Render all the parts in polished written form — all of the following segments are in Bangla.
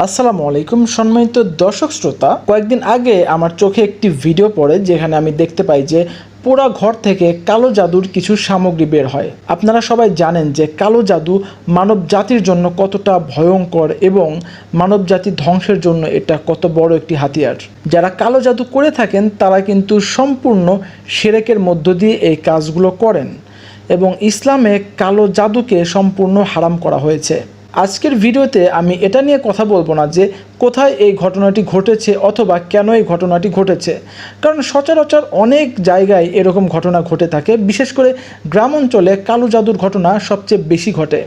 আসসালামু আলাইকুম সম্মানিত দর্শক শ্রোতা, কয়েকদিন আগে আমার চোখে একটি ভিডিও পড়ে যেখানে আমি দেখতে পাই যে পোড়া ঘর থেকে কালো জাদুর কিছু সামগ্রী বের হয়। আপনারা সবাই জানেন যে কালো জাদু মানব জাতির জন্য কতটা ভয়ঙ্কর এবং মানব জাতি ধ্বংসের জন্য এটা কত বড় একটি হাতিয়ার। যারা কালো জাদু করে থাকেন তারা কিন্তু সম্পূর্ণ শিরকের মধ্য দিয়ে এই কাজগুলো করেন এবং ইসলামে কালো জাদুকে সম্পূর্ণ হারাম করা হয়েছে। আজকের ভিডিওতে আমি এটা নিয়ে কথা বলবো না যে কোথায় এই ঘটনাটি ঘটেছে অথবা কেন এই ঘটনাটি ঘটেছে, কারণ সচরাচর অনেক জায়গায় এরকম ঘটনা ঘটে থাকে। বিশেষ করে গ্রাম অঞ্চলে কালো জাদুর ঘটনা সবচেয়ে বেশি ঘটে।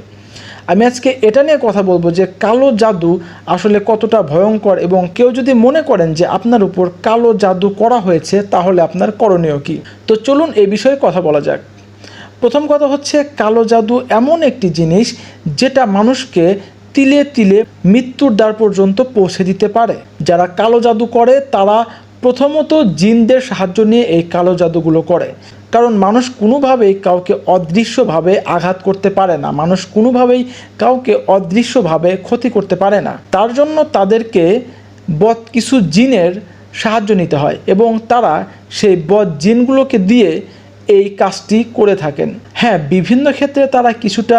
আমি আজকে এটা নিয়ে কথা বলবো যে কালো জাদু আসলে কতটা ভয়ঙ্কর এবং কেউ যদি মনে করেন যে আপনার উপর কালো জাদু করা হয়েছে তাহলে আপনার করণীয় কী। তো চলুন এই বিষয়ে কথা বলা যাক। প্রথম কথা হচ্ছে, কালো জাদু এমন একটি জিনিস যেটা মানুষকে তিলে তিলে মৃত্যুর দ্বার পর্যন্ত পৌঁছে দিতে পারে। যারা কালো জাদু করে তারা প্রথমত জিনদের সাহায্য নিয়ে এই কালো জাদুগুলো করে, কারণ মানুষ কোনোভাবেই কাউকে অদৃশ্যভাবে আঘাত করতে পারে না, মানুষ কোনোভাবেই কাউকে অদৃশ্যভাবে ক্ষতি করতে পারে না। তার জন্য তাদেরকে বদ কিছু জিনের সাহায্য নিতে হয় এবং তারা সেই বদ জিনগুলোকে দিয়ে এই কাজটি করে থাকেন। হ্যাঁ, বিভিন্ন ক্ষেত্রে তারা কিছুটা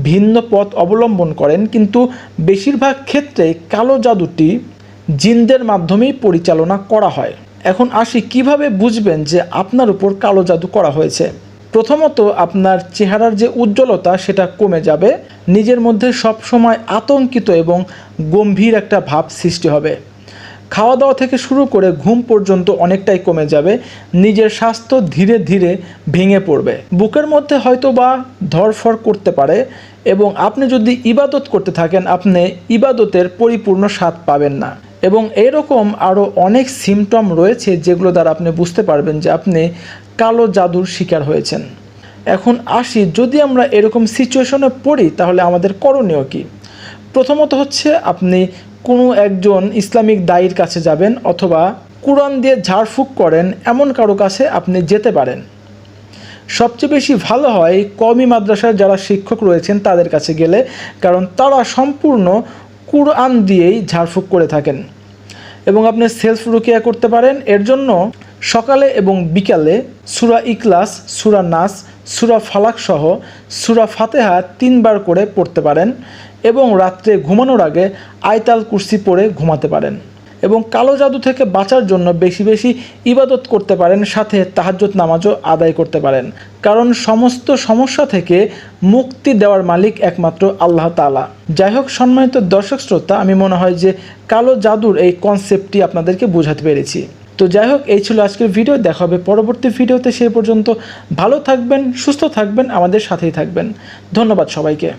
ভিন্ন পথ অবলম্বন করেন, কিন্তু বেশিরভাগ ক্ষেত্রে কালো জাদুটি জিনদের মাধ্যমেই পরিচালনা করা হয়। এখন আসি কিভাবে বুঝবেন যে আপনার উপর কালো জাদু করা হয়েছে। প্রথমত, আপনার চেহারার যে উজ্জ্বলতা সেটা কমে যাবে, নিজের মধ্যে সবসময় আতঙ্কিত এবং গম্ভীর একটা ভাব সৃষ্টি হবে। খাওয়া দাওয়া থেকে শুরু করে ঘুম পর্যন্ত অনেকটাই কমে যাবে, নিজের স্বাস্থ্য ধীরে ধীরে ভেঙে পড়বে, বুকের মধ্যে হয়তো বা ধরফর করতে পারে এবং আপনি যদি ইবাদত করতে থাকেন আপনি ইবাদতের পরিপূর্ণ স্বাদ পাবেন না। এবং এরকম আরও অনেক সিমটম রয়েছে যেগুলো দ্বারা আপনি বুঝতে পারবেন যে আপনি কালো জাদুর শিকার হয়েছেন। এখন আসি, যদি আমরা এরকম সিচুয়েশনে পড়ি তাহলে আমাদের করণীয় কী। প্রথমত হচ্ছে, আপনি কোনো একজন ইসলামিক দায়ীর কাছে যাবেন অথবা কোরআন দিয়ে ঝাড়ফুঁক করেন এমন কারো কাছে আপনি যেতে পারেন। সবচেয়ে বেশি ভালো হয় কওমি মাদ্রাসার যারা শিক্ষক রয়েছেন তাদের কাছে গেলে, কারণ তারা সম্পূর্ণ কোরআন দিয়েই ঝাড়ফুঁক করে থাকেন। এবং আপনি সেলফ রুকিয়া করতে পারেন। এর জন্য সকালে এবং বিকালে সূরা ইখলাস, সূরা নাস, সূরা ফালাক সহ সূরা ফাতিহা 3 বার করে পড়তে পারেন এবং রাত্রে ঘুমানোর আগে আয়াতুল কুরসি পড়ে ঘুমাতে পারেন। এবং কালো জাদু থেকে বাঁচার জন্য বেশি বেশি ইবাদত করতে পারেন, সাথে তাহাজ্জুদ নামাজও আদায় করতে পারেন, কারণ সমস্ত সমস্যা থেকে মুক্তি দেওয়ার মালিক একমাত্র আল্লাহ তাআলা। যাই হোক সম্মানিত দর্শক শ্রোতা, আমি মনে হয় যে কালো জাদুর এই কনসেপ্টটি আপনাদেরকে বোঝাতে পেরেছি। তো যাই হোক, এই ছিল আজকের ভিডিও। দেখা হবে পরবর্তী ভিডিওতে। সেই পর্যন্ত ভালো থাকবেন, সুস্থ থাকবেন, আমাদের সাথেই থাকবেন। ধন্যবাদ সবাইকে।